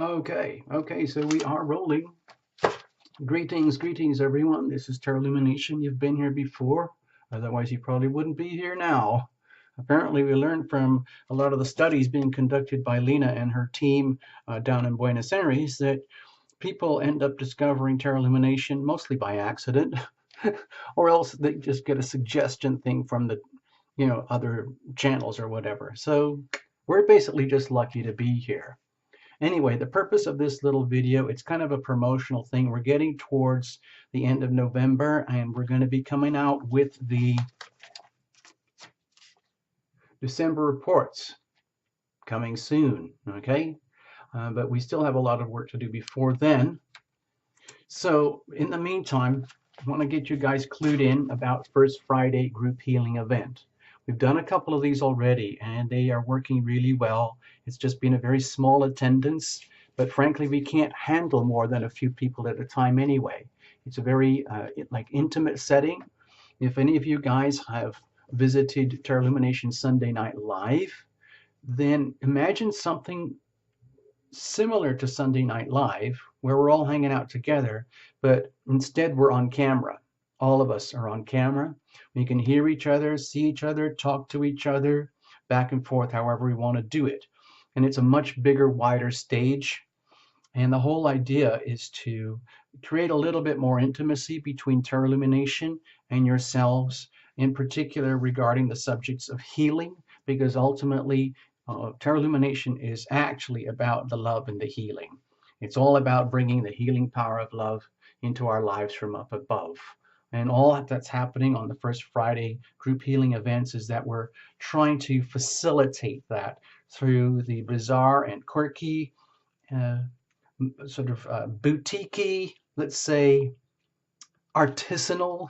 Okay, so we are rolling. Greetings, everyone. This is Terra Illumination. You've been here before, otherwise you probably wouldn't be here now. Apparently, we learned from a lot of the studies being conducted by Lena and her team down in Buenos Aires that people end up discovering Terra Illumination mostly by accident, or else they just get a suggestion thing from the, other channels or whatever. So we're basically just lucky to be here. Anyway, the purpose of this little video, it's kind of a promotional thing. We're getting towards the end of November, and we're going to be coming out with the December reports coming soon, okay? But we still have a lot of work to do before then. So in the meantime, I want to get you guys clued in about First Friday group healing event. We've done a couple of these already, and they are working really well. It's just been a very small attendance, but frankly, we can't handle more than a few people at a time anyway. It's a very intimate setting. If any of you guys have visited Terra Illumination Sunday Night Live, then imagine something similar to Sunday Night Live, where we're all hanging out together, but instead we're on camera. All of us are on camera. We can hear each other, see each other, talk to each other, back and forth, however we want to do it. And it's a much bigger, wider stage. And the whole idea is to create a little bit more intimacy between Terra Illumination and yourselves, in particular regarding the subjects of healing, because ultimately Terra Illumination is actually about the love and the healing. It's all about bringing the healing power of love into our lives from up above. And all that's happening on the First Friday group healing events is that we're trying to facilitate that through the bizarre and quirky, boutique-y, let's say, artisanally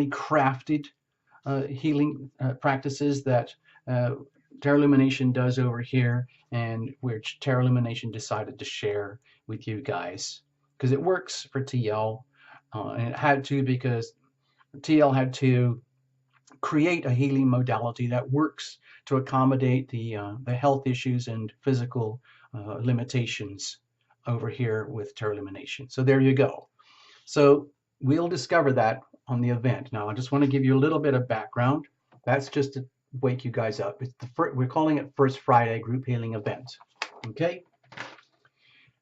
crafted healing practices that Terra Illumination does over here, and which Terra Illumination decided to share with you guys because it works for TL, and it had to because TL had to create a healing modality that works to accommodate the health issues and physical limitations over here with Terra Illumination. So there you go. So we'll discover that on the event. Now I just want to give you a little bit of background. That's just to wake you guys up. We're calling it First Friday Group Healing Event. Okay?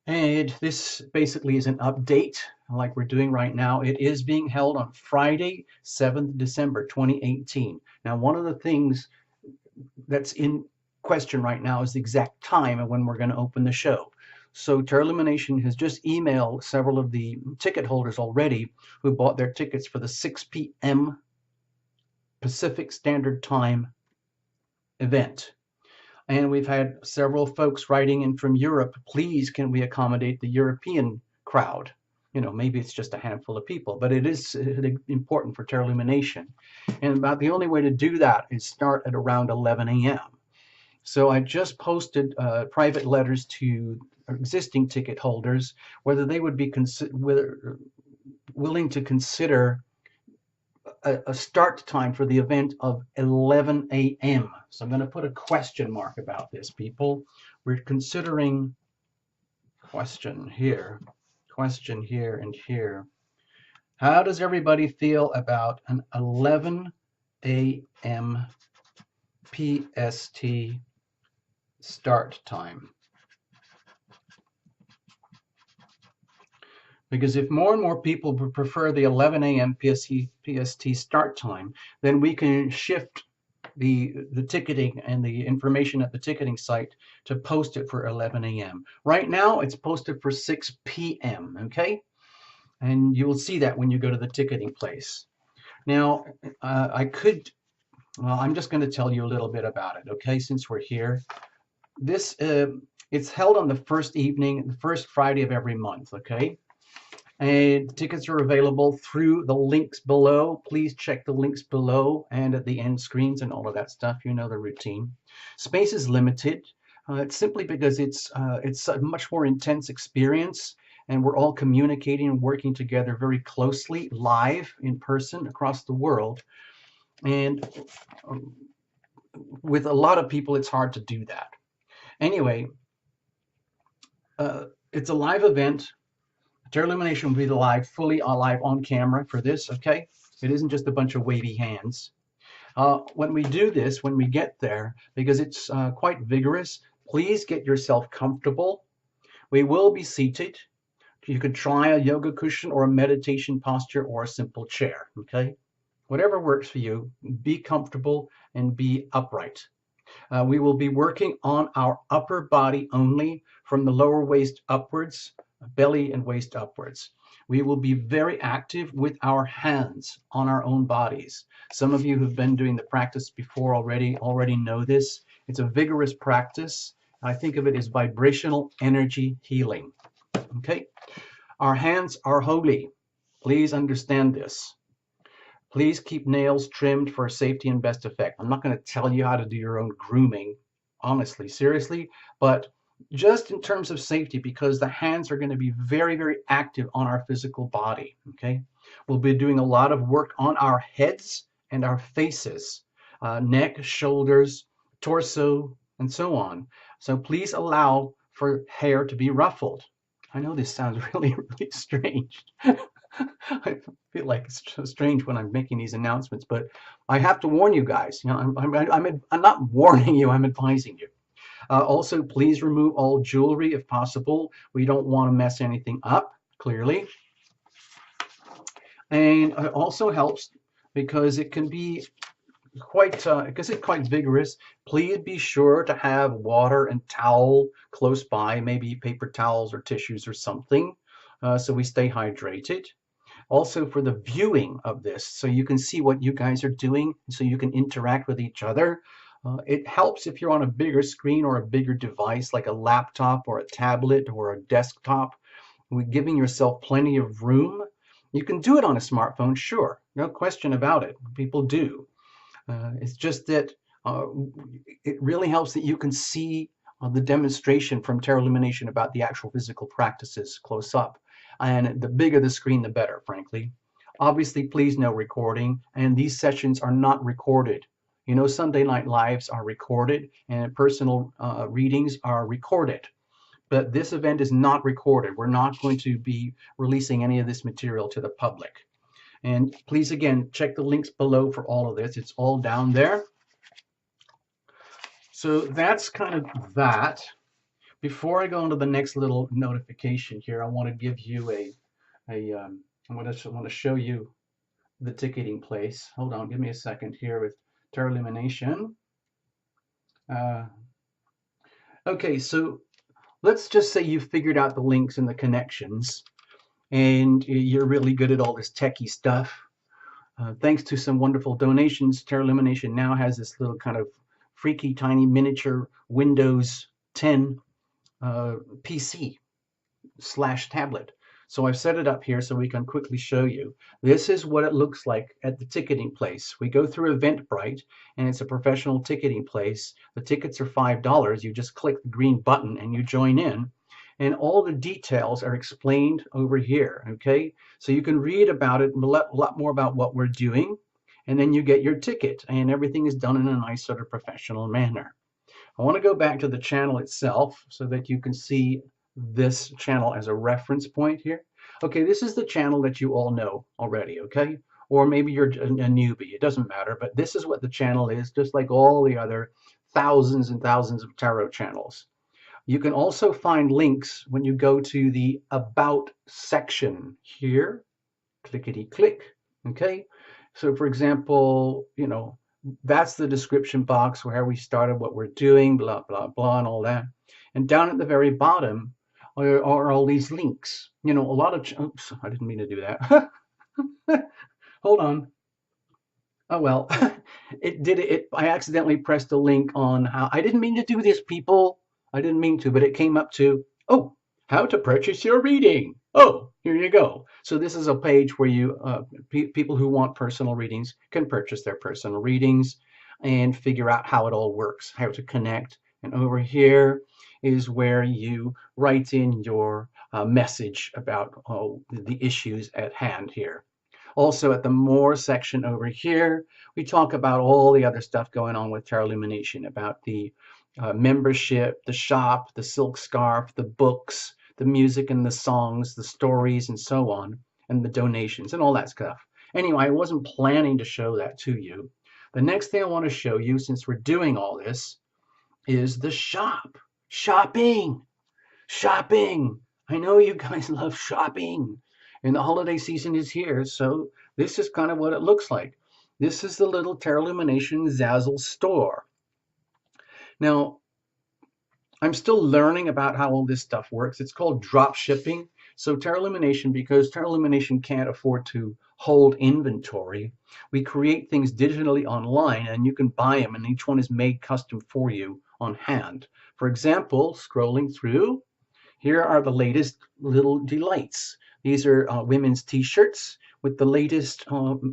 And this basically is an update like we're doing right now. It is being held on Friday, 7th December 2018. Now, one of the things that's in question right now is the exact time of when we're going to open the show. So Terra Illumination has just emailed several of the ticket holders already who bought their tickets for the 6 p.m. Pacific Standard Time event. And we've had several folks writing in from Europe, please can we accommodate the European crowd? Maybe it's just a handful of people, but it is important for Terra Illumination. And about the only way to do that is start at around 11 a.m. So I just posted private letters to existing ticket holders whether they would be willing to consider a start time for the event of 11 a.m. So I'm going to put a question mark about this, people. We're considering question here, and here. How does everybody feel about an 11 a.m. PST start time? Because if more and more people would prefer the 11 a.m. PST start time, then we can shift the ticketing and the information at the ticketing site to post it for 11 a.m. Right now, it's posted for 6 p.m., okay? And you will see that when you go to the ticketing place. Now, I'm just going to tell you a little bit about it, okay, since we're here. This, it's held on the first evening, the first Friday of every month, okay? And tickets are available through the links below. Please check the links below and at the end screens and all of that stuff. You know the routine. Space is limited. It's simply because it's a much more intense experience, and we're all communicating and working together very closely, live, in person, across the world. And with a lot of people, it's hard to do that. Anyway, it's a live event. Terra Illumination will be live, fully live on camera for this, okay? It isn't just a bunch of wavy hands. When we do this, when we get there, because it's quite vigorous, please get yourself comfortable. We will be seated. You could try a yoga cushion or a meditation posture or a simple chair, okay? Whatever works for you, be comfortable and be upright. We will be working on our upper body only, from the lower waist upwards, belly and waist upwards. We will be very active with our hands on our own bodies. Some of you who've been doing the practice before already know this. It's a vigorous practice. I think of it as vibrational energy healing. Okay? Our hands are holy. Please understand this. Please keep nails trimmed for safety and best effect. I'm not going to tell you how to do your own grooming, honestly, seriously, but just in terms of safety, because the hands are going to be very, very active on our physical body, okay? We'll be doing a lot of work on our heads and our faces, neck, shoulders, torso, and so on. So please allow for hair to be ruffled. I know this sounds really, really strange. I feel like it's so strange when I'm making these announcements, but I have to warn you guys. You know, I'm not warning you, I'm advising you. Also, please remove all jewelry if possible. We don't want to mess anything up, clearly. And it also helps because it can be because it's quite vigorous. Please be sure to have water and towel close by, maybe paper towels or tissues or something, so we stay hydrated. Also, for the viewing of this, so you can see what you guys are doing, so you can interact with each other. It helps if you're on a bigger screen or a bigger device like a laptop or a tablet or a desktop, with giving yourself plenty of room. You can do it on a smartphone, sure, no question about it. People do. It's just that it really helps that you can see the demonstration from Terra Illumination about the actual physical practices close up. And the bigger the screen, the better, frankly. Obviously, please no recording, and these sessions are not recorded. You know, Sunday Night Lives are recorded, and personal readings are recorded. But this event is not recorded. We're not going to be releasing any of this material to the public. And please, again, check the links below for all of this. It's all down there. So that's kind of that. Before I go into the next little notification here, I want to give you I want to show you the ticketing place. Hold on, give me a second here with Terra Illumination. Okay, so let's just say you figured out the links and the connections, and you're really good at all this techie stuff. Thanks to some wonderful donations, Terra Illumination now has this little kind of freaky tiny miniature Windows 10 PC/tablet. So I've set it up here so we can quickly show you. This is what it looks like at the ticketing place. We go through Eventbrite, and it's a professional ticketing place. The tickets are $5. You just click the green button and you join in. And all the details are explained over here, okay? So you can read about it, a lot more about what we're doing, and then you get your ticket, and everything is done in a nice sort of professional manner. I want to go back to the channel itself so that you can see this channel as a reference point here. Okay, this is the channel that you all know already, okay? Or maybe you're a newbie, it doesn't matter, but this is what the channel is, just like all the other thousands and thousands of tarot channels. You can also find links when you go to the About section here. Clickety click, okay? So for example, you know, that's the description box where we started, what we're doing, blah, blah, blah, and all that. And down at the very bottom are all these links. You know, a lot of, oops, I didn't mean to do that. Hold on. Oh, well, I accidentally pressed a link on how, I didn't mean to do this, people. I didn't mean to, but it came up to, oh, how to purchase your reading. Oh, here you go. So this is a page where you people who want personal readings can purchase their personal readings and figure out how it all works, how to connect. And over here is where you write in your message about the issues at hand here. Also at the more section over here, we talk about all the other stuff going on with Terra Illumination, about the membership, the shop, the silk scarf, the books, the music and the songs, the stories, and so on, and the donations and all that stuff. Anyway, I wasn't planning to show that to you. The next thing I want to show you, since we're doing all this, is the shop. Shopping! Shopping! I know you guys love shopping. And the holiday season is here, so this is kind of what it looks like. This is the little Terra Illumination Zazzle store. Now, I'm still learning about how all this stuff works. It's called drop shipping. So Terra Illumination, because Terra Illumination can't afford to hold inventory, we create things digitally online and you can buy them and each one is made custom for you on hand. For example, scrolling through, here are the latest little delights. These are women's t-shirts with the latest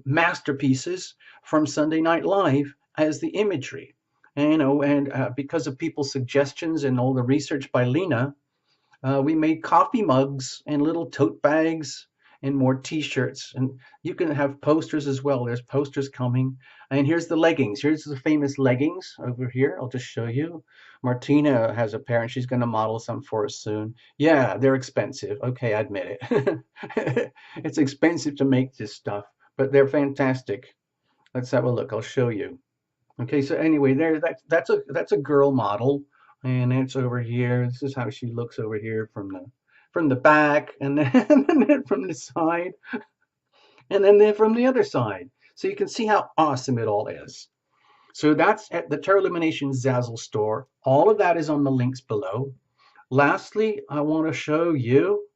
masterpieces from Sunday Night Live as the imagery. And because of people's suggestions and all the research by Lena, we made coffee mugs and little tote bags and more t-shirts. And you can have posters as well. There's posters coming. And here's the leggings. Here's the famous leggings over here. I'll just show you. Martina has a pair and she's going to model some for us soon. Yeah, they're expensive. Okay, I admit it. It's expensive to make this stuff, but they're fantastic. Let's have a look. I'll show you. Okay, so anyway, that's a girl model, and it's over here. This is how she looks over here from the back, and then, and then from the side, and then from the other side. So you can see how awesome it all is. So that's at the Terra Illumination Zazzle store. All of that is on the links below. Lastly, I want to show you,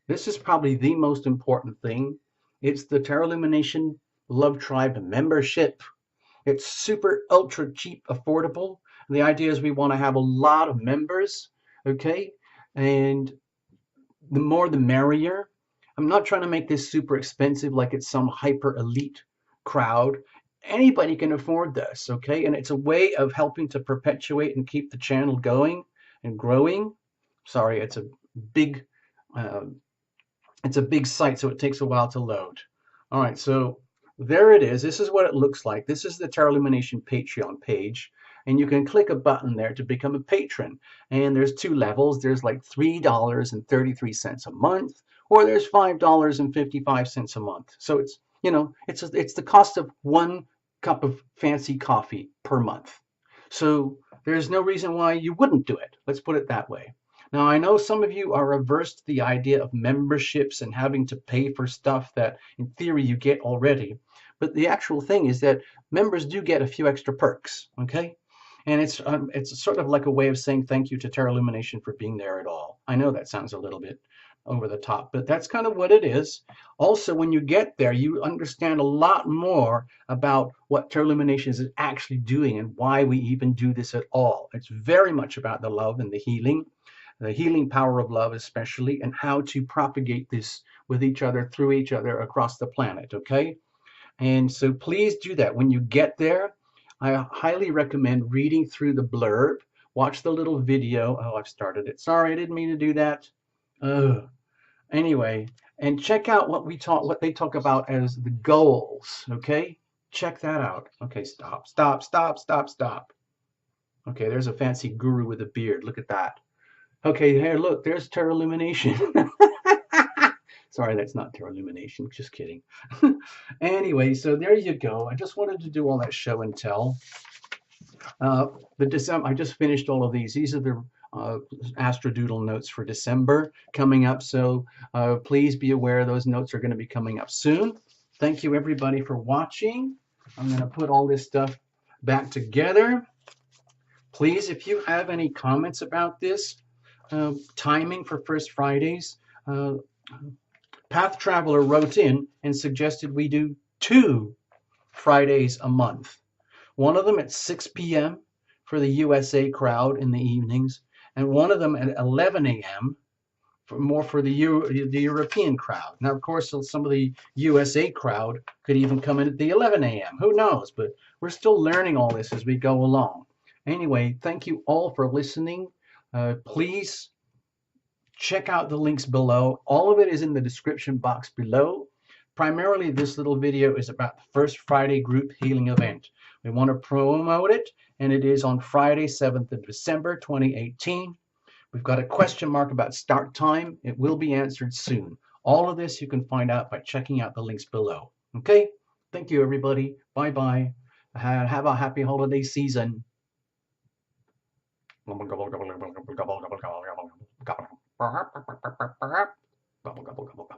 this is probably the most important thing. It's the Terra Illumination Love Tribe membership. It's super ultra cheap, affordable. The idea is we want to have a lot of members, okay? And the more the merrier. I'm not trying to make this super expensive like it's some hyper elite crowd. Anybody can afford this, okay? And it's a way of helping to perpetuate and keep the channel going and growing. Sorry, big, uh, it's a big site, so it takes a while to load. All right, so there it is. This is what it looks like. This is the Terra Illumination Patreon page. And you can click a button there to become a patron. And there's two levels. There's like $3.33 a month, or there's $5.55 a month. So it's, it's the cost of one cup of fancy coffee per month. So there's no reason why you wouldn't do it. Let's put it that way. Now, I know some of you are averse to the idea of memberships and having to pay for stuff that, in theory, you get already. But the actual thing is that members do get a few extra perks, okay? And it's sort of like a way of saying thank you to Terra Illumination for being there at all. I know that sounds a little bit over the top, but that's kind of what it is. Also, when you get there, you understand a lot more about what Terra Illumination is actually doing and why we even do this at all. It's very much about the love and the healing power of love especially, and how to propagate this with each other, through each other, across the planet, okay? And so please do that. When you get there, I highly recommend reading through the blurb, watch the little video. Oh, I've started it. Sorry, I didn't mean to do that. Anyway, and check out what they talk about as the goals, okay? Check that out. Okay, stop. Okay, there's a fancy guru with a beard. Look at that. Okay, here, look, there's Terra Illumination. Sorry, that's not Terra Illumination, just kidding. Anyway, so there you go. I just wanted to do all that show and tell. I just finished all of these. These are the Astrodoodle notes for December coming up, so please be aware those notes are going to be coming up soon. Thank you, everybody, for watching. I'm going to put all this stuff back together. Please, if you have any comments about this, timing for First Fridays, Path Traveler wrote in and suggested we do 2 Fridays a month. One of them at 6 p.m. for the USA crowd in the evenings, and one of them at 11 a.m. for the European crowd. Now, of course, some of the USA crowd could even come in at the 11 a.m. Who knows? But we're still learning all this as we go along. Anyway, thank you all for listening. Please check out the links below. All of it is in the description box below. primarily this little video is about the First Friday group healing event. We want to promote it, and it is on Friday, 7th of December, 2018. We've got a question mark about start time. It will be answered soon. All of this you can find out by checking out the links below. Okay? Thank you, everybody. Bye-bye. Have a happy holiday season. Gobble, gobble, gobble, gobble, gobble, gobble, gobble, gobble, gobble, gobble, gobble, gobble, gobble, gobble, gobble, gobble.